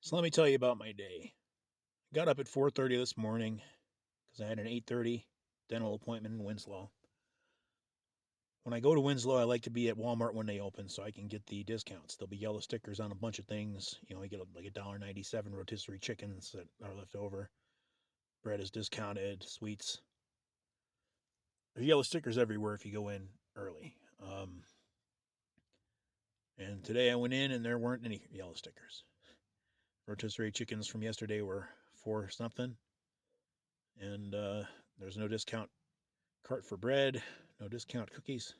So let me tell you about my day. I got up at 4:30 this morning because I had an 8:30 dental appointment in Winslow. When I go to Winslow, I like to be at Walmart when they open so I can get the discounts. There'll be yellow stickers on a bunch of things. You get like $1.97 rotisserie chickens that are left over. Bread is discounted, sweets. There's yellow stickers everywhere if you go in early. And today I went in and there weren't any yellow stickers. Rotisserie chickens from yesterday were 4 something. And there's no discount cart for bread, no discount cookies.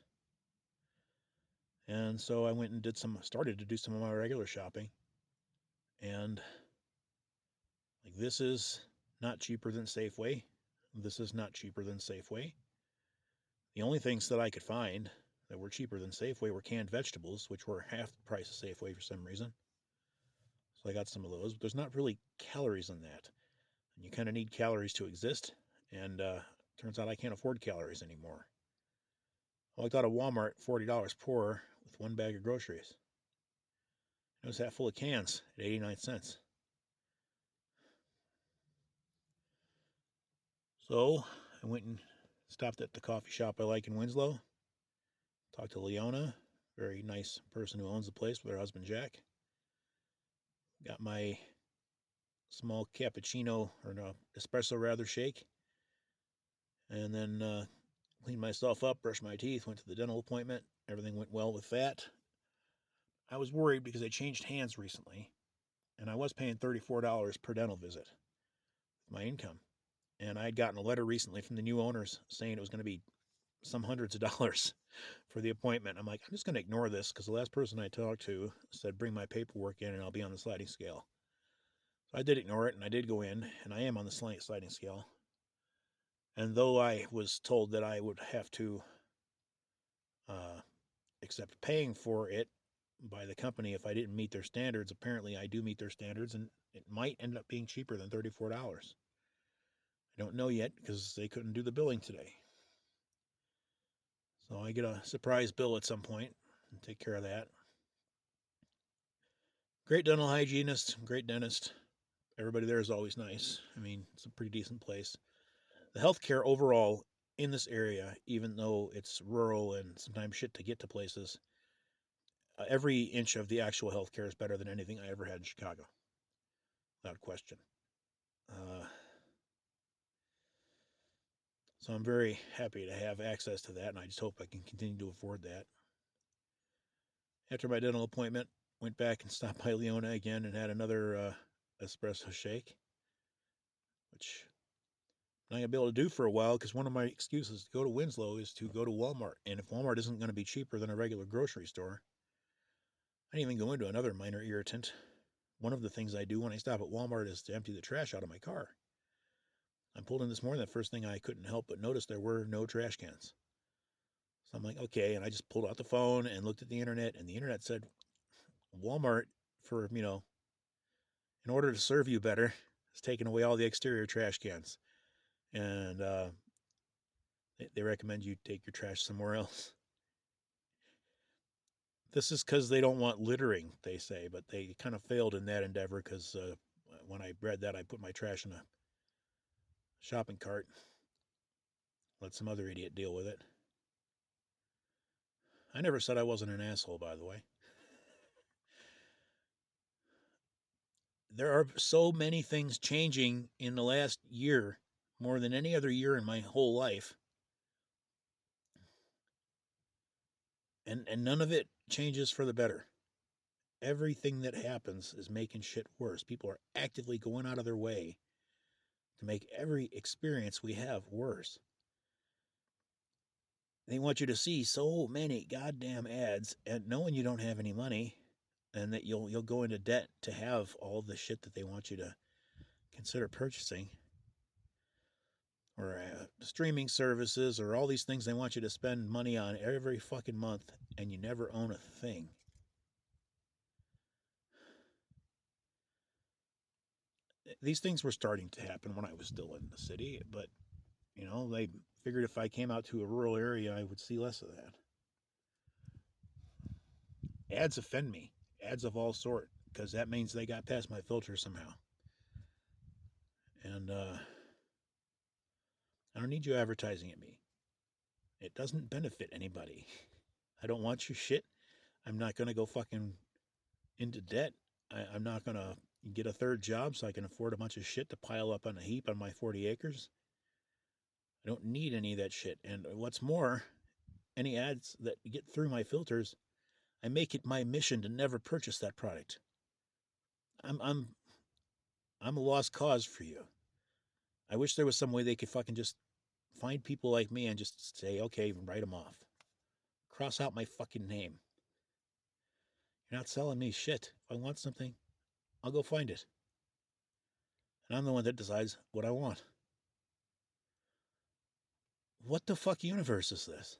And so I went and started to do some of my regular shopping. And like, this is not cheaper than Safeway. This is not cheaper than Safeway. The only things that I could find that were cheaper than Safeway were canned vegetables, which were half the price of Safeway for some reason. So I got some of those, but there's not really calories in that. And you kind of need calories to exist. And turns out I can't afford calories anymore. I walked out of Walmart $40 poor with one bag of groceries. It was half full of cans at 89 cents. So I went and stopped at the coffee shop I like in Winslow. Talked to Leona, very nice person who owns the place with her husband Jack. Got my small cappuccino, or no, espresso rather, shake. And then cleaned myself up, brushed my teeth, went to the dental appointment. Everything went well with that. I was worried because I changed hands recently, and I was paying $34 per dental visit with my income. And I had gotten a letter recently from the new owners saying it was going to be some hundreds of dollars for the appointment. I'm like, I'm just going to ignore this because the last person I talked to said, bring my paperwork in and I'll be on the sliding scale. So I did ignore it and I did go in and I am on the sliding scale. And though I was told that I would have to uh, accept paying for it by the company if I didn't meet their standards, apparently I do meet their standards and it might end up being cheaper than $34. I don't know yet because they couldn't do the billing today. So I get a surprise bill at some point and take care of that. Great dental hygienist, great dentist. Everybody there is always nice. I mean, it's a pretty decent place. The healthcare overall in this area, even though it's rural and sometimes shit to get to places, every inch of the actual healthcare is better than anything I ever had in Chicago, without question. Uh, so I'm very happy to have access to that, and I just hope I can continue to afford that. After my dental appointment, went back and stopped by Leona again and had another espresso shake, which I'm not going to be able to do for a while because one of my excuses to go to Winslow is to go to Walmart. And if Walmart isn't going to be cheaper than a regular grocery store, I didn't even go into another minor irritant. One of the things I do when I stop at Walmart is to empty the trash out of my car. I pulled in this morning, the first thing I couldn't help but notice there were no trash cans. So I'm like, okay, and I just pulled out the phone and looked at the internet, and the internet said Walmart, for, in order to serve you better, has taken away all the exterior trash cans. And they recommend you take your trash somewhere else. This is because they don't want littering, they say, but they kind of failed in that endeavor because when I read that, I put my trash in a shopping cart, let some other idiot deal with it. I never said I wasn't an asshole, by the way. There are so many things changing in the last year, more than any other year in my whole life. And none of it changes for the better. Everything that happens is making shit worse. People are actively going out of their way to make every experience we have worse. They want you to see so many goddamn ads, and knowing you don't have any money and that you'll go into debt to have all the shit that they want you to consider purchasing, or streaming services, or all these things they want you to spend money on every fucking month, and you never own a thing. These things were starting to happen when I was still in the city, but they figured if I came out to a rural area, I would see less of that. Ads offend me. Ads of all sort. because that means they got past my filter somehow. And I don't need you advertising at me. It doesn't benefit anybody. I don't want your shit. I'm not going to go fucking into debt. I'm not going to get a third job so I can afford a bunch of shit to pile up on a heap on my 40 acres. I don't need any of that shit. And what's more, any ads that get through my filters, I make it my mission to never purchase that product. I'm a lost cause for you. I wish there was some way they could fucking just find people like me and just say, okay, write them off. Cross out my fucking name. You're not selling me shit. If I want something, I'll go find it. And I'm the one that decides what I want. What the fuck universe is this?